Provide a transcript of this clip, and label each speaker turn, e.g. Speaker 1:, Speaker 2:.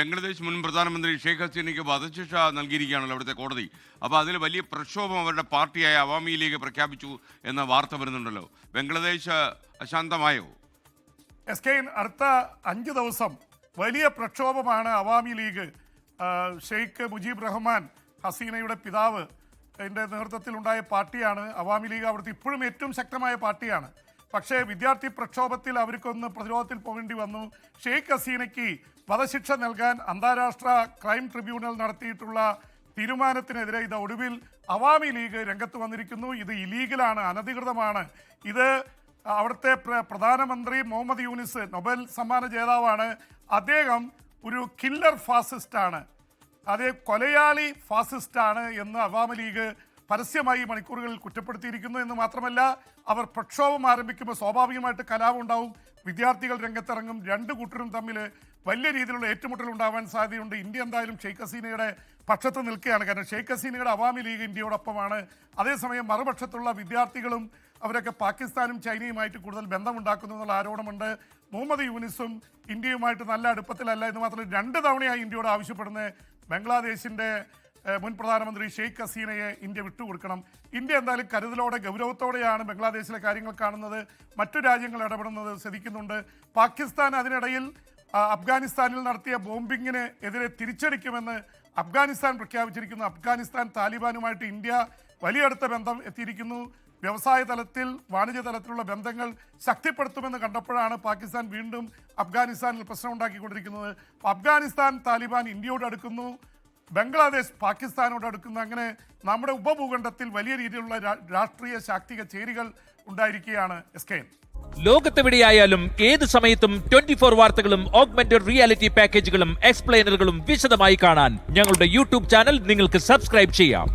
Speaker 1: ബംഗ്ലാദേശ് മുൻ പ്രധാനമന്ത്രി ഷെയ്ഖ് ഹസീനയ്ക്ക് വധശിക്ഷ നൽകിയിരിക്കുകയാണല്ലോ അവിടുത്തെ കോടതി. അപ്പോൾ അതിൽ വലിയ പ്രക്ഷോഭം അവരുടെ പാർട്ടിയായ അവാമി ലീഗ് പ്രഖ്യാപിച്ചു എന്ന വാർത്ത വരുന്നുണ്ടല്ലോ. ബംഗ്ലാദേശ് അശാന്തമായോ?
Speaker 2: അടുത്ത 5 ദിവസം വലിയ പ്രക്ഷോഭമാണ് അവാമി ലീഗ്. ഷെയ്ഖ് മുജീബ് റഹ്മാൻ ഹസീനയുടെ പിതാവ് അതിൻ്റെ നേതൃത്വത്തിലുണ്ടായ പാർട്ടിയാണ് അവാമി ലീഗ്. അവിടുത്തെ ഇപ്പോഴും ഏറ്റവും ശക്തമായ പാർട്ടിയാണ്. പക്ഷേ വിദ്യാർത്ഥി പ്രക്ഷോഭത്തിൽ അവർക്കൊന്ന് പ്രതിരോധത്തിൽ പോകേണ്ടി വന്നു. ഷെയ്ഖ് ഹസീനയ്ക്ക് വധശിക്ഷ നൽകാൻ അന്താരാഷ്ട്ര ക്രൈം ട്രിബ്യൂണൽ നടത്തിയിട്ടുള്ള തീരുമാനത്തിനെതിരെ ഇത് ഒടുവിൽ അവാമി ലീഗ് രംഗത്ത് വന്നിരിക്കുന്നു. ഇത് ഇലീഗലാണ്, അനധികൃതമാണ്. ഇത് അവിടുത്തെ പ്രധാനമന്ത്രി മുഹമ്മദ് യൂനിസ് നൊബേൽ സമ്മാന ജേതാവാണ്. അദ്ദേഹം ഒരു കില്ലർ ഫാസിസ്റ്റാണ്, അതേ കൊലയാളി ഫാസിസ്റ്റാണ് എന്ന് അവാമി ലീഗ് പരസ്യമായി മണിക്കൂറുകളിൽ കുറ്റപ്പെടുത്തിയിരിക്കുന്നു. എന്ന് മാത്രമല്ല, അവർ പ്രക്ഷോഭം ആരംഭിക്കുമ്പോൾ സ്വാഭാവികമായിട്ട് കലാപം ഉണ്ടാവും, വിദ്യാർത്ഥികൾ രംഗത്തിറങ്ങും, രണ്ടു കൂട്ടരും തമ്മിൽ വലിയ രീതിയിലുള്ള ഏറ്റുമുട്ടൽ ഉണ്ടാവാൻ സാധ്യതയുണ്ട്. ഇന്ത്യ എന്തായാലും ഷെയ്ഖ് ഹസീനയുടെ പക്ഷത്ത് നിൽക്കുകയാണ്. കാരണം ഷെയ്ഖ് ഹസീനയുടെ അവാമി ലീഗ് ഇന്ത്യയോടൊപ്പമാണ്. അതേസമയം മറുപക്ഷത്തുള്ള വിദ്യാർത്ഥികളും അവരൊക്കെ പാകിസ്ഥാനും ചൈനയുമായിട്ട് കൂടുതൽ ബന്ധമുണ്ടാക്കുന്നു എന്നുള്ള ആരോപണമുണ്ട്. മുഹമ്മദ് യൂനിസും ഇന്ത്യയുമായിട്ട് നല്ല അടുപ്പത്തിലല്ല. എന്ന് മാത്രമല്ല, 2 തവണയായി ഇന്ത്യയോട് ആവശ്യപ്പെടുന്നത് ബംഗ്ലാദേശിൻ്റെ മുൻ പ്രധാനമന്ത്രി ഷെയ്ഖ് ഹസീനയെ ഇന്ത്യ വിട്ടുകൊടുക്കണം. ഇന്ത്യ എന്തായാലും കരുതലോടെ ഗൗരവത്തോടെയാണ് ബംഗ്ലാദേശിലെ കാര്യങ്ങൾ കാണുന്നത്. മറ്റു രാജ്യങ്ങൾ ഇടപെടുന്നത് ശ്രദ്ധിക്കുന്നുണ്ട്. പാകിസ്ഥാൻ അതിനിടയിൽ അഫ്ഗാനിസ്ഥാനിൽ നടത്തിയ ബോംബിങ്ങിന് എതിരെ തിരിച്ചടിക്കുമെന്ന് അഫ്ഗാനിസ്ഥാൻ പ്രഖ്യാപിച്ചിരിക്കുന്നു. അഫ്ഗാനിസ്ഥാൻ താലിബാനുമായിട്ട് ഇന്ത്യ വലിയ അടുത്ത ബന്ധം എത്തിയിരിക്കുന്നു. വ്യവസായ തലത്തിൽ, വാണിജ്യ തലത്തിലുള്ള ബന്ധങ്ങൾ ശക്തിപ്പെടുത്തുമെന്ന് കണ്ടപ്പോഴാണ് പാകിസ്ഥാൻ വീണ്ടും അഫ്ഗാനിസ്ഥാനിൽ പ്രശ്നം ഉണ്ടാക്കിക്കൊണ്ടിരിക്കുന്നത്. അഫ്ഗാനിസ്ഥാൻ താലിബാൻ ഇന്ത്യയോട് അടുക്കുന്നു, ബംഗ്ലാദേശ് പാകിസ്ഥാനോട് അടുക്കുന്നു. അങ്ങനെ നമ്മുടെ ഉപഭൂഖണ്ഡത്തിൽ വലിയ രീതിയിലുള്ള രാഷ്ട്രീയ ശാക്തിക ചേരികൾ ഉണ്ടായിരിക്കുകയാണ്.
Speaker 3: ലോകത്തെവിടെയായാലും ഏത് സമയത്തും 24 വാർത്തകളും ഓഗ്മെന്റഡ് റിയാലിറ്റി പാക്കേജുകളും എക്സ്പ്ലെയിനറുകളും വിശദമായി കാണാൻ ഞങ്ങളുടെ യൂട്യൂബ് ചാനൽ നിങ്ങൾക്ക് സബ്സ്ക്രൈബ് ചെയ്യാം.